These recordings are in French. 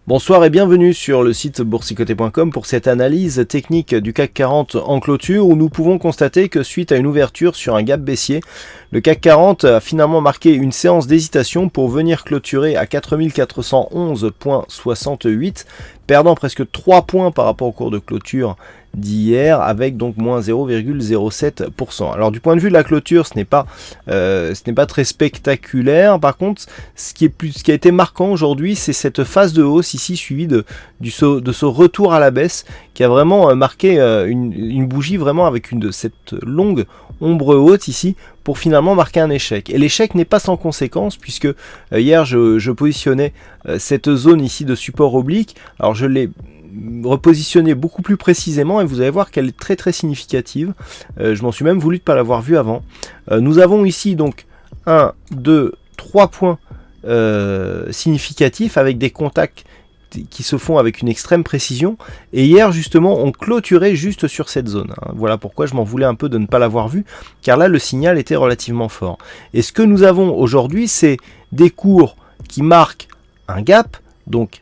Bonsoir et bienvenue sur le site boursicoté.com pour cette analyse technique du CAC 40 en clôture où nous pouvons constater que suite à une ouverture sur un gap baissier, le CAC 40 a finalement marqué une séance d'hésitation pour venir clôturer à 4411,68, perdant presque 3 points par rapport au cours de clôture d'hier avec donc moins 0,07%. Alors du point de vue de la clôture, ce n'est pas très spectaculaire. Par contre, ce qui a été marquant aujourd'hui, c'est cette phase de hausse ici suivie de ce retour à la baisse qui a vraiment marqué une bougie vraiment avec cette longue ombre haute ici pour finalement marquer un échec. Et l'échec n'est pas sans conséquence puisque hier je positionnais cette zone ici de support oblique. Alors je l'ai repositionner beaucoup plus précisément et vous allez voir qu'elle est très très significative. Je m'en suis même voulu de ne pas l'avoir vue avant. Nous avons ici donc 1, 2, 3 points significatifs avec des contacts qui se font avec une extrême précision et hier justement on clôturait juste sur cette zone. Voilà pourquoi je m'en voulais un peu de ne pas l'avoir vu car là le signal était relativement fort. Et ce que nous avons aujourd'hui c'est des cours qui marquent un gap, donc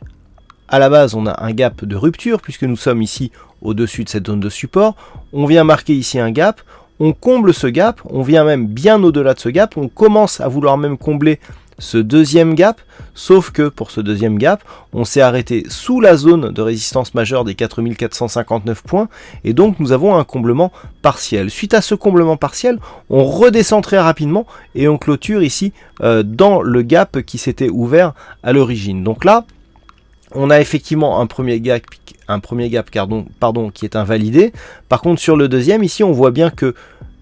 à la base, on a un gap de rupture puisque nous sommes ici au-dessus de cette zone de support. On vient marquer ici un gap, on comble ce gap, on vient même bien au-delà de ce gap, on commence à vouloir même combler ce deuxième gap, sauf que pour ce deuxième gap, on s'est arrêté sous la zone de résistance majeure des 4459 points et donc nous avons un comblement partiel. Suite à ce comblement partiel, on redescend très rapidement et on clôture ici dans le gap qui s'était ouvert à l'origine. Donc là, on a effectivement un premier gap qui est invalidé. Par contre, sur le deuxième, ici, on voit bien que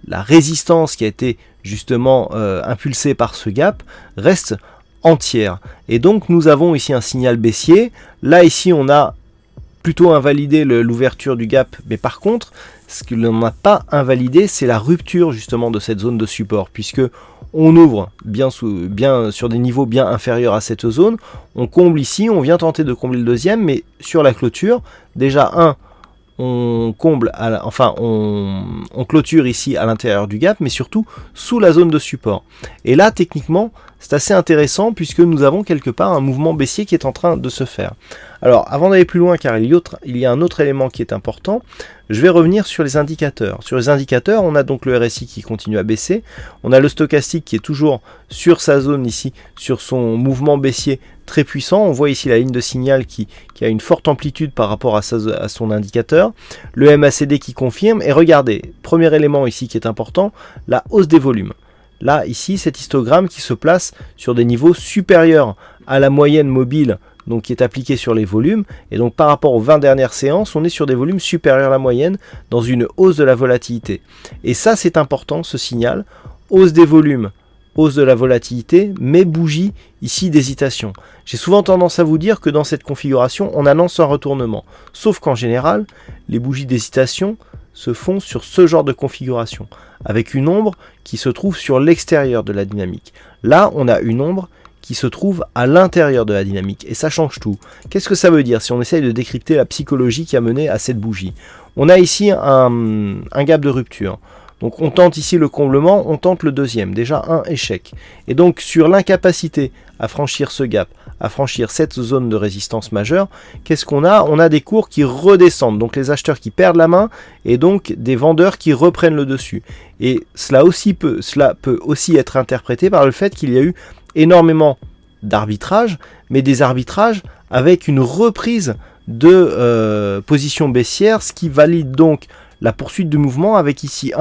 la résistance qui a été justement impulsée par ce gap reste entière. Et donc, nous avons ici un signal baissier. Là, ici, on a plutôt invalidé l'ouverture du gap. Mais par contre, ce que l'on n'a pas invalidé, c'est la rupture justement de cette zone de support, puisque on ouvre bien sur des niveaux bien inférieurs à cette zone, on comble ici, on vient tenter de combler le deuxième, mais sur la clôture, déjà on clôture ici à l'intérieur du gap, mais surtout sous la zone de support. Et là, techniquement, c'est assez intéressant puisque nous avons quelque part un mouvement baissier qui est en train de se faire. Alors, avant d'aller plus loin, car il y a un autre élément qui est important, je vais revenir sur les indicateurs. Sur les indicateurs, on a donc le RSI qui continue à baisser, on a le stochastique qui est toujours sur sa zone ici, sur son mouvement baissier très puissant. On voit ici la ligne de signal qui a une forte amplitude par rapport à son indicateur. Le MACD qui confirme. Et regardez, premier élément ici qui est important, la hausse des volumes. Là, ici, cet histogramme qui se place sur des niveaux supérieurs à la moyenne mobile, donc qui est appliquée sur les volumes. Et donc par rapport aux 20 dernières séances, on est sur des volumes supérieurs à la moyenne dans une hausse de la volatilité. Et ça, c'est important, ce signal. Hausse des volumes, hausse de la volatilité, mais bougie ici d'hésitation. J'ai souvent tendance à vous dire que dans cette configuration, on annonce un retournement. Sauf qu'en général, les bougies d'hésitation se font sur ce genre de configuration, avec une ombre qui se trouve sur l'extérieur de la dynamique. Là, on a une ombre qui se trouve à l'intérieur de la dynamique, et ça change tout. Qu'est-ce que ça veut dire si on essaye de décrypter la psychologie qui a mené à cette bougie? On a ici un gap de rupture. Donc on tente ici le comblement, on tente le deuxième, déjà un échec. Et donc sur l'incapacité à franchir ce gap, à franchir cette zone de résistance majeure, qu'est-ce qu'on a? On a des cours qui redescendent, donc les acheteurs qui perdent la main et donc des vendeurs qui reprennent le dessus. Et cela peut aussi être interprété par le fait qu'il y a eu énormément d'arbitrages, mais des arbitrages avec une reprise de position baissière, ce qui valide donc la poursuite du mouvement avec ici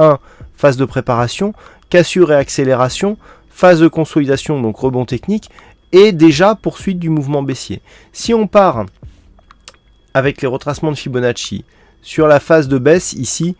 phase de préparation, cassure et accélération, phase de consolidation, donc rebond technique, et déjà poursuite du mouvement baissier. Si on part avec les retracements de Fibonacci sur la phase de baisse ici,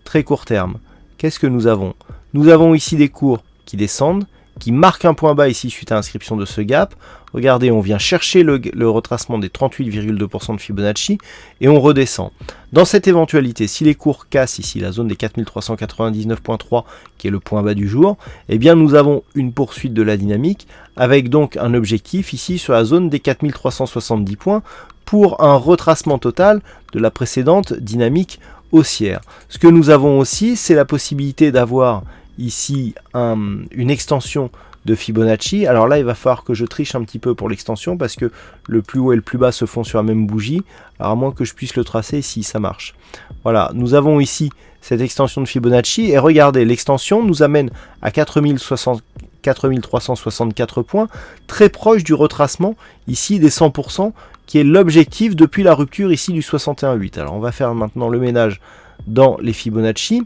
très court terme, qu'est-ce que nous avons? Nous avons ici des cours qui descendent, qui marque un point bas ici suite à l'inscription de ce gap. Regardez, on vient chercher le retracement des 38,2% de Fibonacci et on redescend. Dans cette éventualité, si les cours cassent ici la zone des 4399.3 qui est le point bas du jour, eh bien nous avons une poursuite de la dynamique avec donc un objectif ici sur la zone des 4370 points pour un retracement total de la précédente dynamique haussière. Ce que nous avons aussi, c'est la possibilité d'avoir ici une extension de Fibonacci. Alors là, il va falloir que je triche un petit peu pour l'extension parce que le plus haut et le plus bas se font sur la même bougie. Alors à moins que je puisse le tracer, si ça marche. Voilà, nous avons ici cette extension de Fibonacci et regardez, l'extension nous amène à 4364 points, très proche du retracement ici des 100%, qui est l'objectif depuis la rupture ici du 61,8. Alors on va faire maintenant le ménage dans les Fibonacci.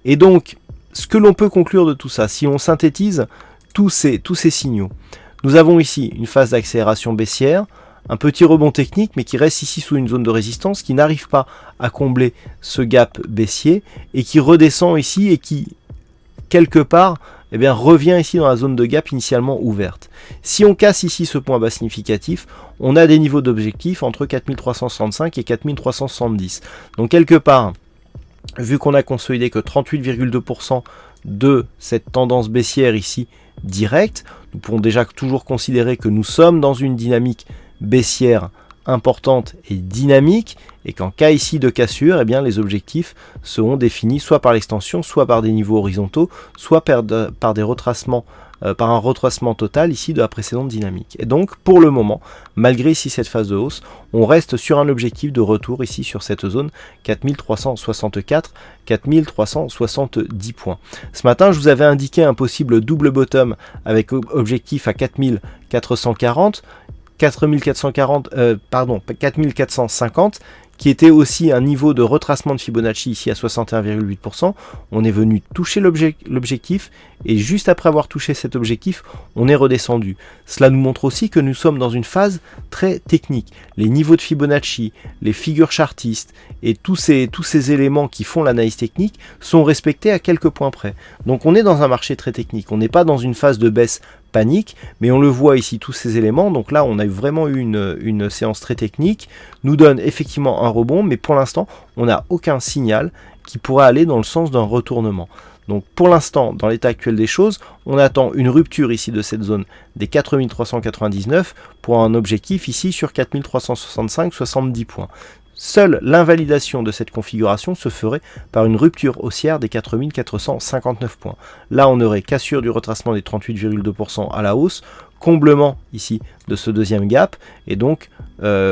Et donc, ce que l'on peut conclure de tout ça, si on synthétise tous ces signaux, nous avons ici une phase d'accélération baissière, un petit rebond technique, mais qui reste ici sous une zone de résistance, qui n'arrive pas à combler ce gap baissier, et qui redescend ici, et qui, quelque part, eh bien, revient ici dans la zone de gap initialement ouverte. Si on casse ici ce point bas significatif, on a des niveaux d'objectif entre 4365 et 4370. Donc quelque part, vu qu'on a consolidé que 38,2% de cette tendance baissière ici directe, nous pouvons déjà toujours considérer que nous sommes dans une dynamique baissière importante et dynamique, et qu'en cas ici de cassure, eh bien, les objectifs seront définis soit par l'extension, soit par des niveaux horizontaux, soit par des retracements, par un retracement total ici de la précédente dynamique. Et donc pour le moment, malgré ici cette phase de hausse, on reste sur un objectif de retour ici sur cette zone 4364-4370 points. Ce matin, je vous avais indiqué un possible double bottom avec objectif à 4440, 4450, qui était aussi un niveau de retracement de Fibonacci ici à 61,8%. On est venu toucher l'objectif, et juste après avoir touché cet objectif, on est redescendu. Cela nous montre aussi que nous sommes dans une phase très technique. Les niveaux de Fibonacci, les figures chartistes et tous ces éléments qui font l'analyse technique sont respectés à quelques points près. Donc on est dans un marché très technique. On n'est pas dans une phase de baisse panique, mais on le voit ici, tous ces éléments. Donc là, on a vraiment eu une séance très technique, nous donne effectivement un rebond, mais pour l'instant, on n'a aucun signal qui pourrait aller dans le sens d'un retournement. Donc pour l'instant, dans l'état actuel des choses, on attend une rupture ici de cette zone des 4399 pour un objectif ici sur 4365-70 points. Seule l'invalidation de cette configuration se ferait par une rupture haussière des 4459 points. Là, on aurait cassure du retracement des 38,2% à la hausse, comblement ici de ce deuxième gap, et donc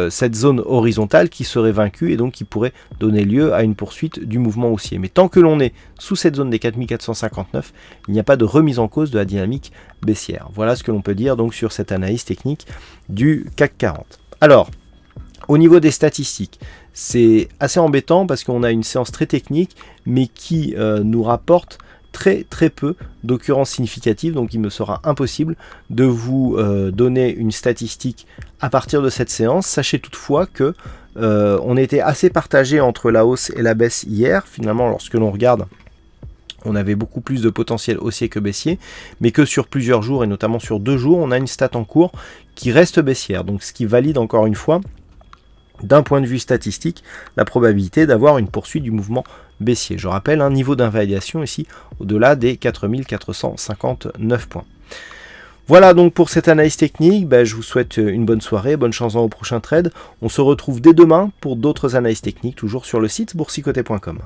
cette zone horizontale qui serait vaincue et donc qui pourrait donner lieu à une poursuite du mouvement haussier. Mais tant que l'on est sous cette zone des 4459, il n'y a pas de remise en cause de la dynamique baissière. Voilà ce que l'on peut dire donc sur cette analyse technique du CAC 40. Alors, au niveau des statistiques, c'est assez embêtant parce qu'on a une séance très technique, mais qui nous rapporte très peu d'occurrences significatives, donc il me sera impossible de vous donner une statistique à partir de cette séance. Sachez toutefois que on était assez partagé entre la hausse et la baisse hier. Finalement, lorsque l'on regarde, on avait beaucoup plus de potentiel haussier que baissier, mais que sur plusieurs jours, et notamment sur 2 jours, on a une stat en cours qui reste baissière, donc ce qui valide encore une fois, d'un point de vue statistique, la probabilité d'avoir une poursuite du mouvement baissier. Je rappelle un niveau d'invalidation ici au-delà des 4459 points. Voilà donc pour cette analyse technique. Je vous souhaite une bonne soirée, bonne chance dans vos prochains trades. On se retrouve dès demain pour d'autres analyses techniques, toujours sur le site boursicoté.com.